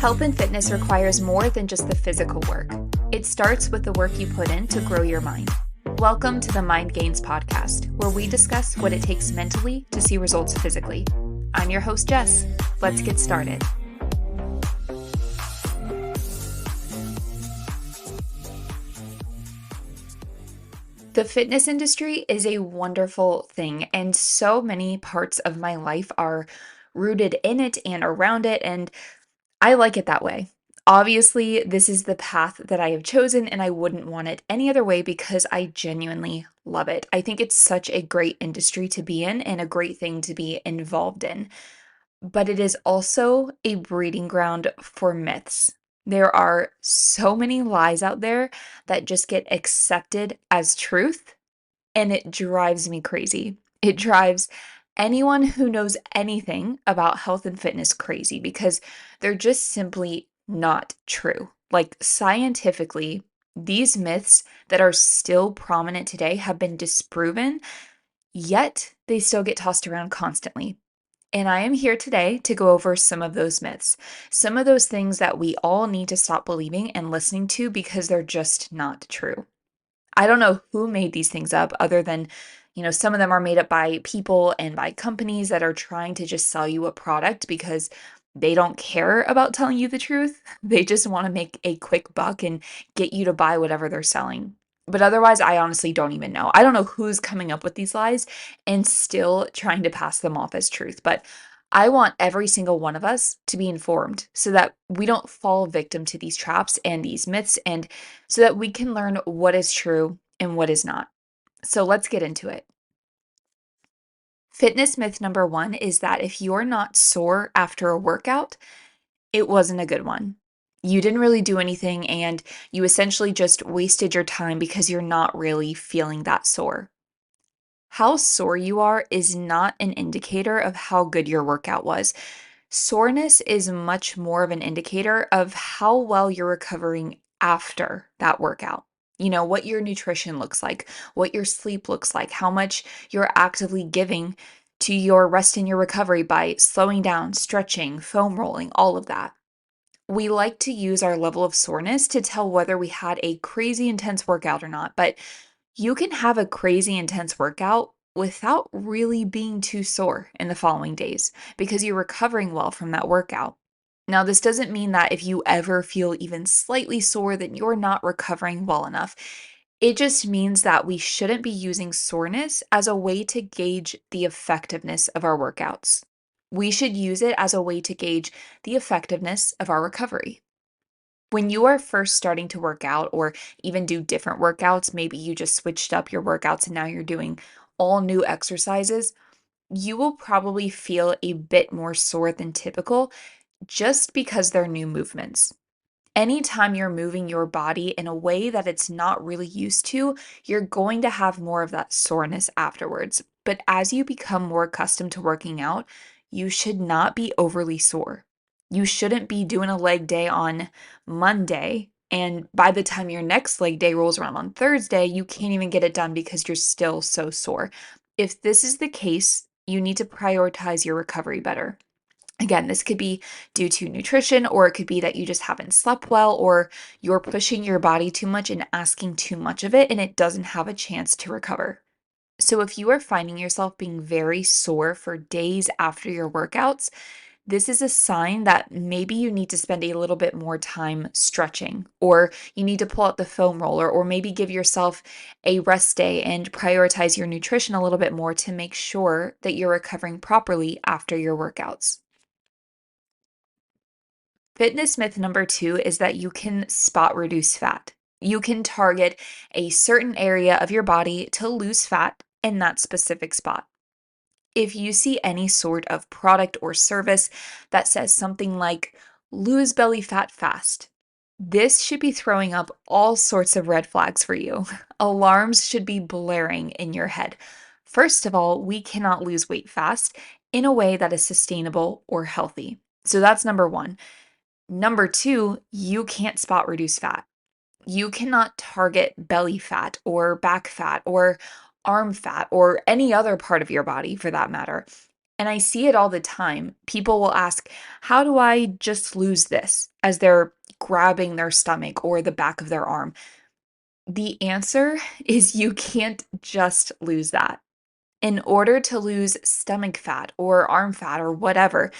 Health and fitness requires more than just the physical work. It starts with the work you put in to grow your mind. Welcome to the Mind Gains podcast, where we discuss what it takes mentally to see results physically. I'm your host, Jess. Let's get started. The fitness industry is a wonderful thing, and so many parts of my life are rooted in it and around it, and I like it that way. Obviously, this is the path that I have chosen, and I wouldn't want it any other way because I genuinely love it. I think it's such a great industry to be in and a great thing to be involved in. But it is also a breeding ground for myths. There are so many lies out there that just get accepted as truth, and it drives me crazy. It drives anyone who knows anything about health and fitness crazy because they're just simply not true. Like scientifically, these myths that are still prominent today have been disproven, yet they still get tossed around constantly. And I am here today to go over some of those myths, some of those things that we all need to stop believing and listening to because they're just not true. I don't know who made these things up other than, some of them are made up by people and by companies that are trying to just sell you a product because they don't care about telling you the truth. They just want to make a quick buck and get you to buy whatever they're selling. But otherwise, I honestly don't even know. I don't know who's coming up with these lies and still trying to pass them off as truth. But I want every single one of us to be informed so that we don't fall victim to these traps and these myths, and so that we can learn what is true and what is not. So let's get into it. Fitness myth number one is that if you're not sore after a workout, it wasn't a good one. You didn't really do anything and you essentially just wasted your time because you're not really feeling that sore. How sore you are is not an indicator of how good your workout was. Soreness is much more of an indicator of how well you're recovering after that workout. What your nutrition looks like, what your sleep looks like, how much you're actively giving to your rest and your recovery by slowing down, stretching, foam rolling, all of that. We like to use our level of soreness to tell whether we had a crazy intense workout or not, but you can have a crazy intense workout without really being too sore in the following days because you're recovering well from that workout. Now, this doesn't mean that if you ever feel even slightly sore that you're not recovering well enough. It just means that we shouldn't be using soreness as a way to gauge the effectiveness of our workouts. We should use it as a way to gauge the effectiveness of our recovery. When you are first starting to work out or even do different workouts, maybe you just switched up your workouts and now you're doing all new exercises, you will probably feel a bit more sore than typical just because they're new movements. Anytime you're moving your body in a way that it's not really used to, you're going to have more of that soreness afterwards. But as you become more accustomed to working out, you should not be overly sore. You shouldn't be doing a leg day on Monday, and by the time your next leg day rolls around on Thursday, you can't even get it done because you're still so sore. If this is the case, you need to prioritize your recovery better. Again, this could be due to nutrition, or it could be that you just haven't slept well, or you're pushing your body too much and asking too much of it, and it doesn't have a chance to recover. So, if you are finding yourself being very sore for days after your workouts, this is a sign that maybe you need to spend a little bit more time stretching, or you need to pull out the foam roller, or maybe give yourself a rest day and prioritize your nutrition a little bit more to make sure that you're recovering properly after your workouts. Fitness myth number two is that you can spot reduce fat. You can target a certain area of your body to lose fat in that specific spot. If you see any sort of product or service that says something like lose belly fat fast, this should be throwing up all sorts of red flags for you. Alarms should be blaring in your head. First of all, we cannot lose weight fast in a way that is sustainable or healthy. So that's number one. Number two, you can't spot reduce fat. You cannot target belly fat or back fat or arm fat or any other part of your body for that matter And I see it all the time. People will ask, how do I just lose this as they're grabbing their stomach or the back of their arm? The answer is you can't just lose that. In order to lose stomach fat or arm fat or whatever,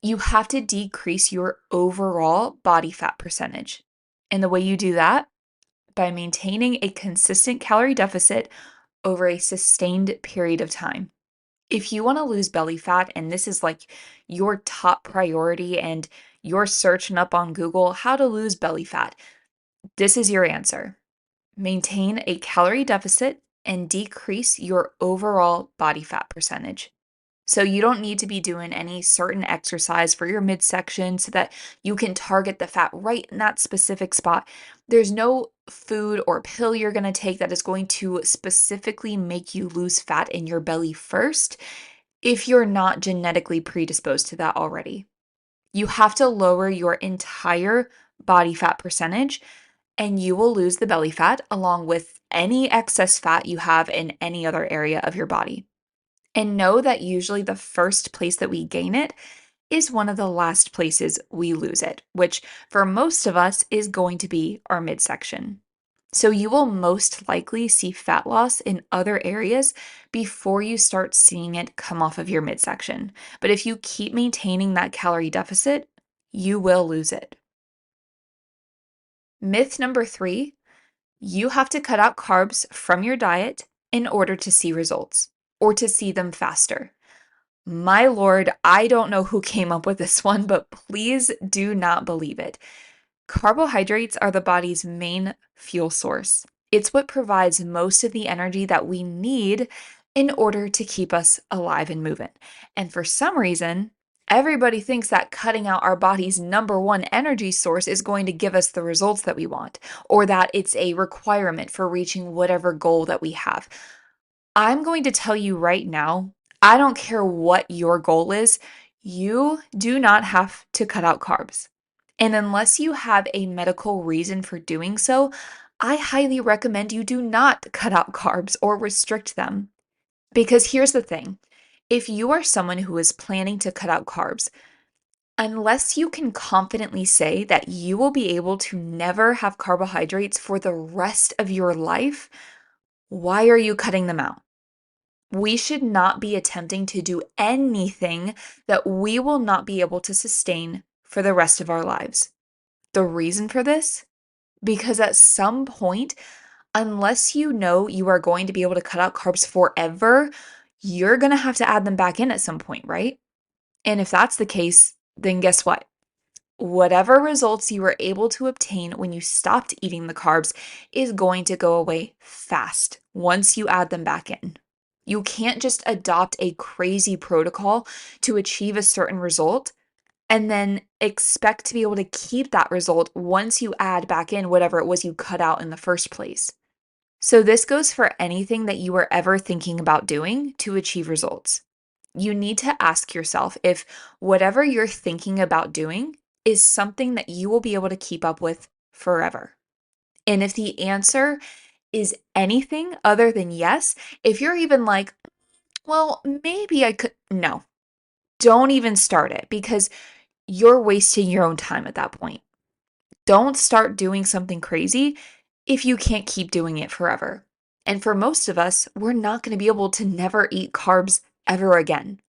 you have to decrease your overall body fat percentage. And the way you do that, by maintaining a consistent calorie deficit over a sustained period of time. If you want to lose belly fat, and this is like your top priority, and you're searching up on Google how to lose belly fat, this is your answer. Maintain a calorie deficit and decrease your overall body fat percentage. So you don't need to be doing any certain exercise for your midsection so that you can target the fat right in that specific spot. There's no food or pill you're going to take that is going to specifically make you lose fat in your belly first if you're not genetically predisposed to that already. You have to lower your entire body fat percentage and you will lose the belly fat along with any excess fat you have in any other area of your body. And know that usually the first place that we gain it is one of the last places we lose it, which for most of us is going to be our midsection. So you will most likely see fat loss in other areas before you start seeing it come off of your midsection. But if you keep maintaining that calorie deficit, you will lose it. Myth number 3, you have to cut out carbs from your diet in order to see results or to see them faster. My lord, I don't know who came up with this one, but please do not believe it. Carbohydrates are the body's main fuel source. It's what provides most of the energy that we need in order to keep us alive and moving. And for some reason, everybody thinks that cutting out our body's number one energy source is going to give us the results that we want, or that it's a requirement for reaching whatever goal that we have. I'm going to tell you right now, I don't care what your goal is, you do not have to cut out carbs. And unless you have a medical reason for doing so, I highly recommend you do not cut out carbs or restrict them. Because here's the thing, if you are someone who is planning to cut out carbs, unless you can confidently say that you will be able to never have carbohydrates for the rest of your life, why are you cutting them out? We should not be attempting to do anything that we will not be able to sustain for the rest of our lives. The reason for this? Because at some point, unless you know you are going to be able to cut out carbs forever, you're going to have to add them back in at some point, right? And if that's the case, then guess what? Whatever results you were able to obtain when you stopped eating the carbs is going to go away fast once you add them back in. You can't just adopt a crazy protocol to achieve a certain result and then expect to be able to keep that result once you add back in whatever it was you cut out in the first place. So, this goes for anything that you are ever thinking about doing to achieve results. You need to ask yourself if whatever you're thinking about doing is something that you will be able to keep up with forever. And if the answer is anything other than yes, if you're even like, well, maybe I could, no, don't even start it because you're wasting your own time at that point. Don't start doing something crazy if you can't keep doing it forever. And for most of us, we're not going to be able to never eat carbs ever again.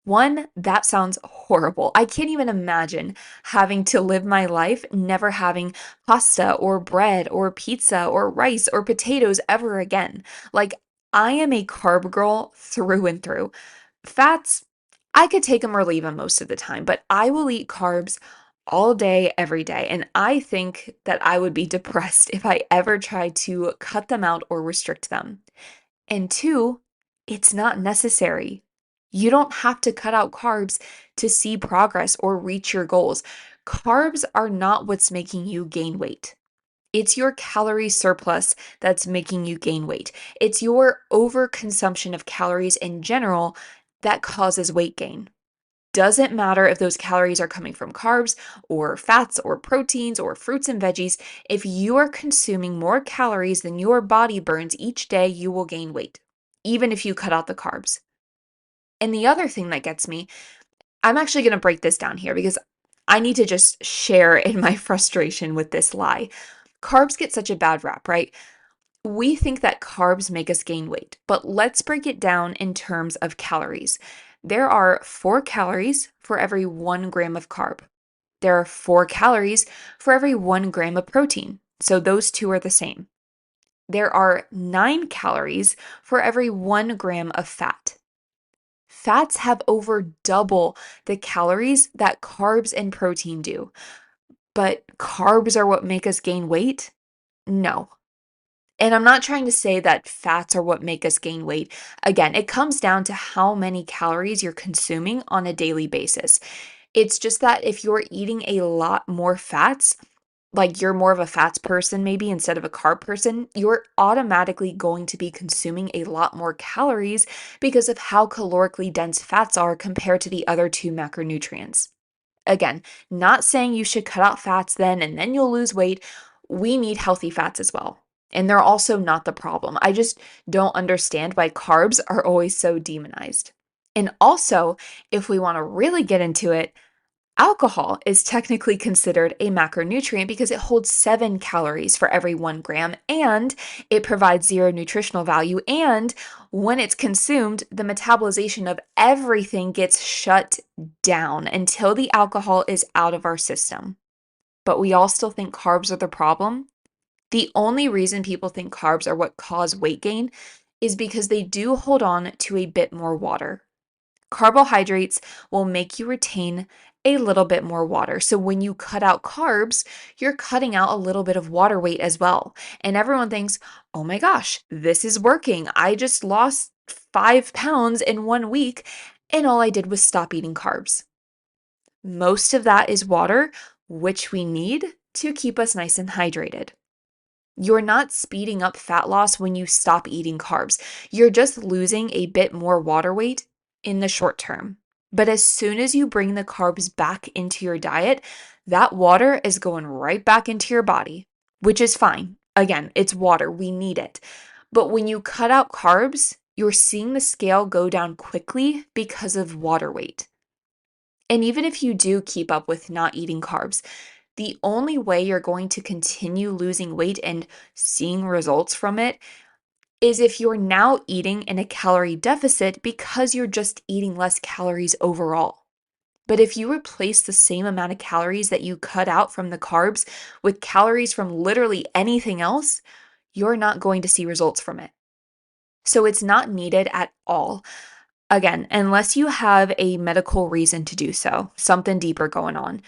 One, that sounds horrible. I can't even imagine having to live my life never having pasta or bread or pizza or rice or potatoes ever again. Like, I am a carb girl through and through. Fats, I could take them or leave them most of the time, but I will eat carbs all day, every day. And I think that I would be depressed if I ever tried to cut them out or restrict them. And two, it's not necessary. You don't have to cut out carbs to see progress or reach your goals. Carbs are not what's making you gain weight. It's your calorie surplus that's making you gain weight. It's your overconsumption of calories in general that causes weight gain. Doesn't matter if those calories are coming from carbs or fats or proteins or fruits and veggies. If you are consuming more calories than your body burns each day, you will gain weight, even if you cut out the carbs. And the other thing that gets me, I'm actually going to break this down here because I need to just share in my frustration with this lie. Carbs get such a bad rap, right? We think that carbs make us gain weight, but let's break it down in terms of calories. There are 4 calories for every 1 gram of carb. There are 4 calories for every 1 gram of protein. So those two are the same. There are 9 calories for every 1 gram of fat. Fats have over double the calories that carbs and protein do. But carbs are what make us gain weight? No. And I'm not trying to say that fats are what make us gain weight. Again, it comes down to how many calories you're consuming on a daily basis. It's just that if you're eating a lot more fats, like you're more of a fats person maybe instead of a carb person, you're automatically going to be consuming a lot more calories because of how calorically dense fats are compared to the other two macronutrients. Again, not saying you should cut out fats then and then you'll lose weight. We need healthy fats as well. And they're also not the problem. I just don't understand why carbs are always so demonized. And also, if we want to really get into it, alcohol is technically considered a macronutrient because it holds 7 calories for every 1 gram and it provides zero nutritional value. And when it's consumed, the metabolization of everything gets shut down until the alcohol is out of our system. But we all still think carbs are the problem. The only reason people think carbs are what cause weight gain is because they do hold on to a bit more water. Carbohydrates will make you retain a little bit more water. So when you cut out carbs, you're cutting out a little bit of water weight as well. And everyone thinks, oh my gosh, this is working. I just lost 5 pounds in 1 week, and all I did was stop eating carbs. Most of that is water, which we need to keep us nice and hydrated. You're not speeding up fat loss when you stop eating carbs. You're just losing a bit more water weight in the short term. But as soon as you bring the carbs back into your diet, that water is going right back into your body, which is fine. Again, it's water. We need it. But when you cut out carbs, you're seeing the scale go down quickly because of water weight. And even if you do keep up with not eating carbs, the only way you're going to continue losing weight and seeing results from it is if you're now eating in a calorie deficit because you're just eating less calories overall. But if you replace the same amount of calories that you cut out from the carbs with calories from literally anything else, you're not going to see results from it. So it's not needed at all. Again, unless you have a medical reason to do so, something deeper going on.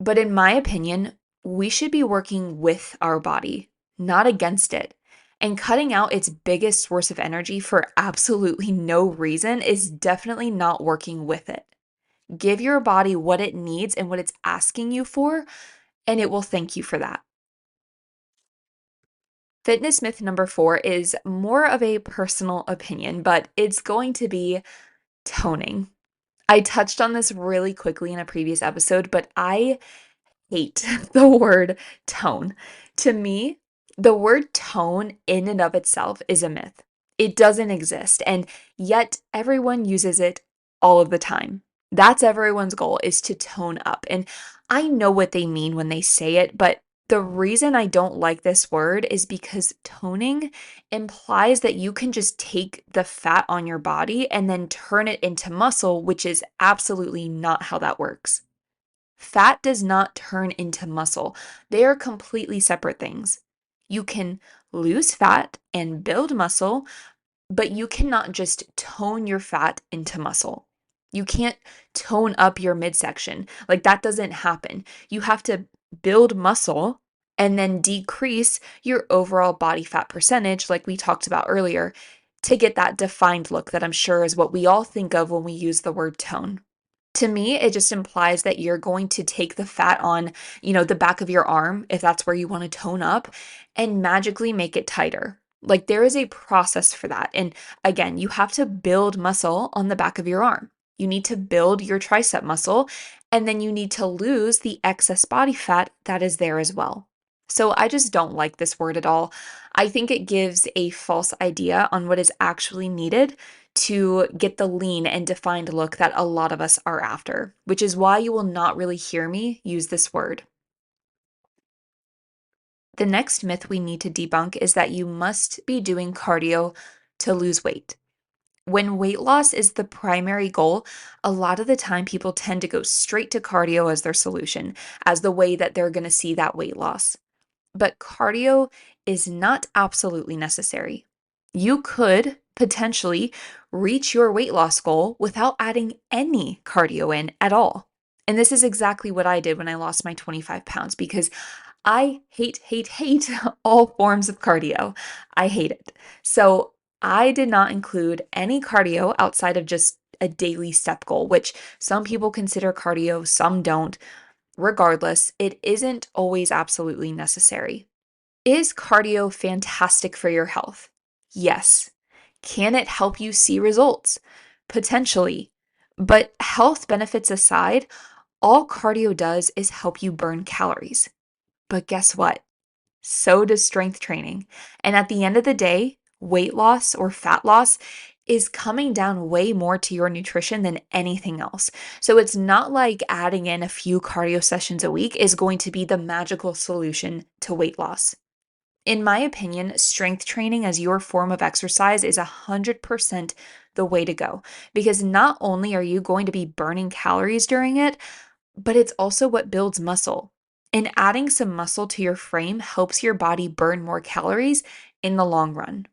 But in my opinion, we should be working with our body, not against it. And cutting out its biggest source of energy for absolutely no reason is definitely not working with it. Give your body what it needs and what it's asking you for, and it will thank you for that. Fitness myth number 4 is more of a personal opinion, but it's going to be toning. I touched on this really quickly in a previous episode, but I hate the word tone. To me, the word tone in and of itself is a myth. It doesn't exist, and yet everyone uses it all of the time. That's everyone's goal, is to tone up. And I know what they mean when they say it, but the reason I don't like this word is because toning implies that you can just take the fat on your body and then turn it into muscle, which is absolutely not how that works. Fat does not turn into muscle. They are completely separate things. You can lose fat and build muscle, but you cannot just tone your fat into muscle. You can't tone up your midsection. Like that doesn't happen. You have to build muscle and then decrease your overall body fat percentage, like we talked about earlier, to get that defined look that I'm sure is what we all think of when we use the word tone. To me, it just implies that you're going to take the fat on, the back of your arm, if that's where you want to tone up, and magically make it tighter. Like there is a process for that. And again, you have to build muscle on the back of your arm. You need to build your tricep muscle, and then you need to lose the excess body fat that is there as well. So I just don't like this word at all. I think it gives a false idea on what is actually needed to get the lean and defined look that a lot of us are after, which is why you will not really hear me use this word. The next myth we need to debunk is that you must be doing cardio to lose weight. When weight loss is the primary goal, a lot of the time people tend to go straight to cardio as their solution, as the way that they're going to see that weight loss. But cardio is not absolutely necessary. You could potentially reach your weight loss goal without adding any cardio in at all. And this is exactly what I did when I lost my 25 pounds because I hate all forms of cardio. I hate it. So I did not include any cardio outside of just a daily step goal, which some people consider cardio, some don't. Regardless, it isn't always absolutely necessary. Is cardio fantastic for your health? Yes. Can it help you see results? Potentially. But health benefits aside, all cardio does is help you burn calories. But guess what? So does strength training. And at the end of the day, weight loss or fat loss is coming down way more to your nutrition than anything else. So it's not like adding in a few cardio sessions a week is going to be the magical solution to weight loss. In my opinion, strength training as your form of exercise is 100% the way to go because not only are you going to be burning calories during it, but it's also what builds muscle. And adding some muscle to your frame helps your body burn more calories in the long run.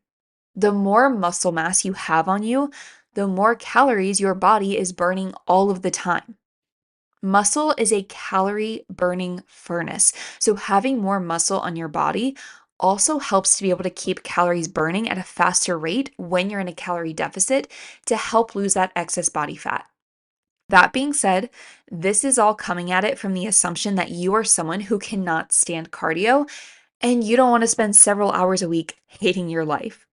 The more muscle mass you have on you, the more calories your body is burning all of the time. Muscle is a calorie burning furnace. So, having more muscle on your body also helps to be able to keep calories burning at a faster rate when you're in a calorie deficit to help lose that excess body fat. That being said, this is all coming at it from the assumption that you are someone who cannot stand cardio and you don't want to spend several hours a week hating your life.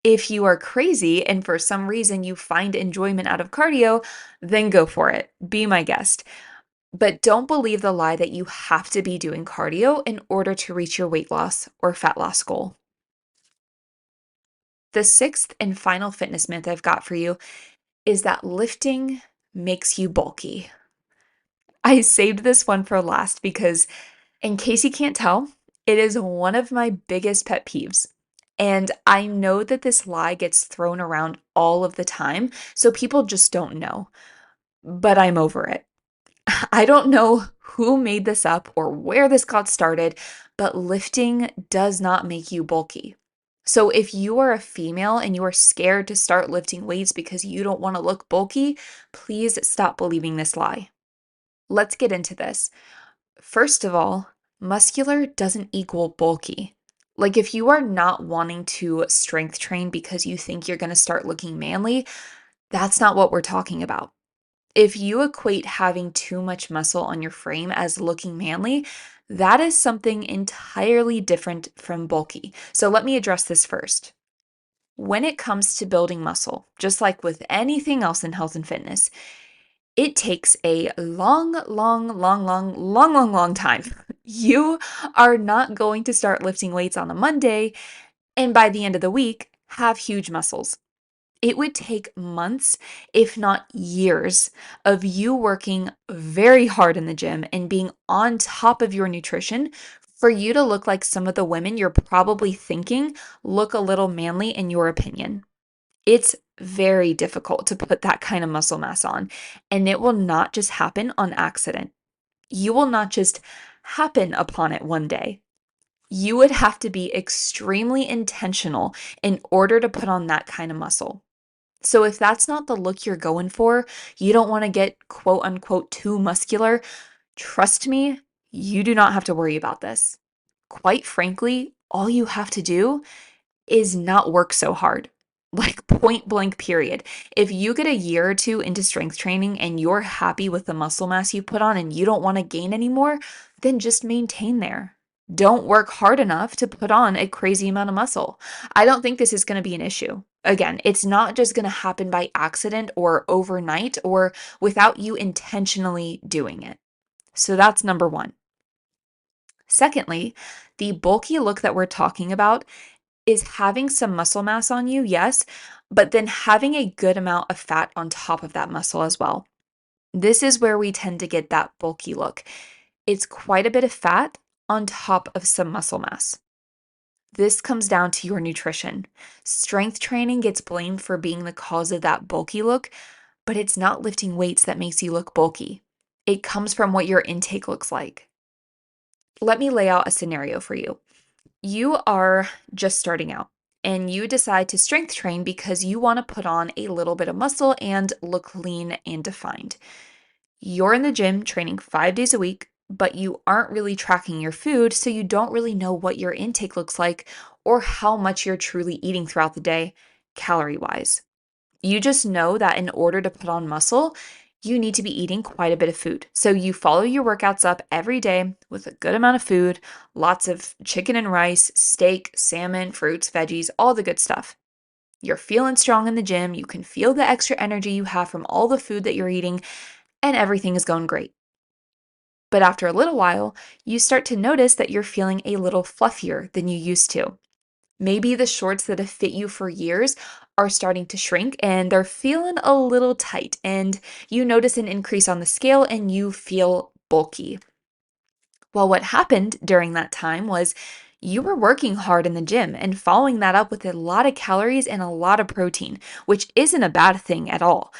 If you are crazy and for some reason you find enjoyment out of cardio, then go for it. Be my guest. But don't believe the lie that you have to be doing cardio in order to reach your weight loss or fat loss goal. The sixth and final fitness myth I've got for you is that lifting makes you bulky. I saved this one for last because, in case you can't tell, it is one of my biggest pet peeves. And I know that this lie gets thrown around all of the time, so people just don't know. But I'm over it. I don't know who made this up or where this got started, but lifting does not make you bulky. So if you are a female and you are scared to start lifting weights because you don't want to look bulky, please stop believing this lie. Let's get into this. First of all, muscular doesn't equal bulky. Like if you are not wanting to strength train because you think you're going to start looking manly, that's not what we're talking about. If you equate having too much muscle on your frame as looking manly, that is something entirely different from bulky. So let me address this first. When it comes to building muscle, just like with anything else in health and fitness, it takes a long time. You are not going to start lifting weights on a Monday and by the end of the week have huge muscles. It would take months, if not years, of you working very hard in the gym and being on top of your nutrition for you to look like some of the women you're probably thinking look a little manly in your opinion. It's very difficult to put that kind of muscle mass on, and it will not just happen on accident. You will not just happen upon it one day. You would have to be extremely intentional in order to put on that kind of muscle. So if that's not the look you're going for, you don't want to get quote unquote too muscular, trust me, you do not have to worry about this. Quite frankly, all you have to do is not work so hard. Like point blank, period. If you get a year or two into strength training and you're happy with the muscle mass you put on and you don't want to gain anymore, then just maintain there. Don't work hard enough to put on a crazy amount of muscle. I don't think this is going to be an issue. Again, it's not just going to happen by accident or overnight or without you intentionally doing it. So that's number one. Secondly, the bulky look that we're talking about is having some muscle mass on you, yes, but then having a good amount of fat on top of that muscle as well. This is where we tend to get that bulky look. It's quite a bit of fat on top of some muscle mass. This comes down to your nutrition. Strength training gets blamed for being the cause of that bulky look, but it's not lifting weights that makes you look bulky. It comes from what your intake looks like. Let me lay out a scenario for you. You are just starting out and you decide to strength train because you want to put on a little bit of muscle and look lean and defined. You're in the gym training 5 days a week, but you aren't really tracking your food, so you don't really know what your intake looks like or how much you're truly eating throughout the day, calorie wise. You just know that in order to put on muscle, you need to be eating quite a bit of food. So you follow your workouts up every day with a good amount of food, lots of chicken and rice, steak, salmon, fruits, veggies, all the good stuff. You're feeling strong in the gym. You can feel the extra energy you have from all the food that you're eating, and everything is going great. But after a little while, you start to notice that you're feeling a little fluffier than you used to. Maybe the shorts that have fit you for years are starting to shrink and they're feeling a little tight, and you notice an increase on the scale and you feel bulky. Well, what happened during that time was you were working hard in the gym and following that up with a lot of calories and a lot of protein, which isn't a bad thing at all.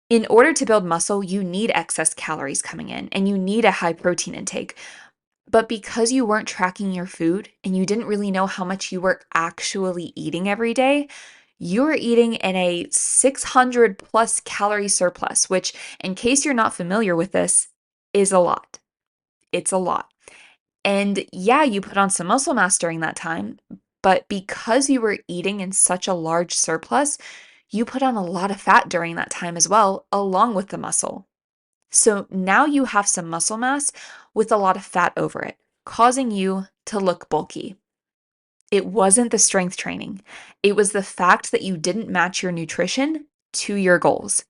In order to build muscle, you need excess calories coming in and you need a high protein intake. But because you weren't tracking your food and you didn't really know how much you were actually eating every day, you were eating in a 600 plus calorie surplus, which, in case you're not familiar with this, is a lot. It's a lot. And yeah, you put on some muscle mass during that time, but because you were eating in such a large surplus, you put on a lot of fat during that time as well, along with the muscle. So now you have some muscle mass with a lot of fat over it, causing you to look bulky. It wasn't the strength training, it was the fact that you didn't match your nutrition to your goals.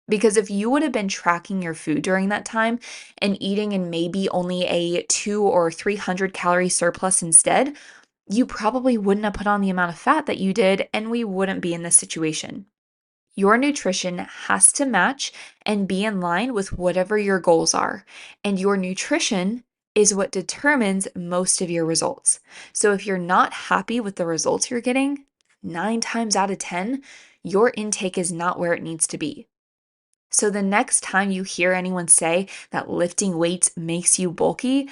Because if you would have been tracking your food during that time and eating in maybe only a 2 or 300 calorie surplus instead, you probably wouldn't have put on the amount of fat that you did, and we wouldn't be in this situation. Your nutrition has to match and be in line with whatever your goals are. And your nutrition is what determines most of your results. So if you're not happy with the results you're getting, 9 times out of 10, your intake is not where it needs to be. So the next time you hear anyone say that lifting weights makes you bulky,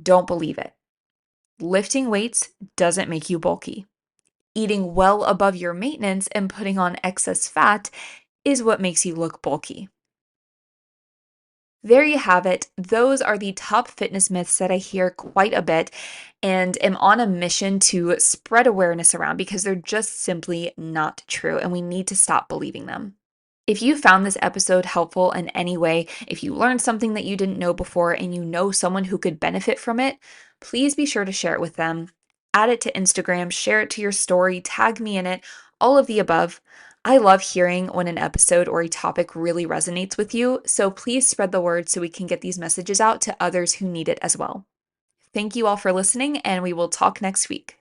don't believe it. Lifting weights doesn't make you bulky. Eating well above your maintenance and putting on excess fat is what makes you look bulky. There you have it. Those are the top fitness myths that I hear quite a bit and am on a mission to spread awareness around because they're just simply not true and we need to stop believing them. If you found this episode helpful in any way, if you learned something that you didn't know before and you know someone who could benefit from it, please be sure to share it with them. Add it to Instagram, share it to your story, tag me in it, all of the above. I love hearing when an episode or a topic really resonates with you, so please spread the word so we can get these messages out to others who need it as well. Thank you all for listening, and we will talk next week.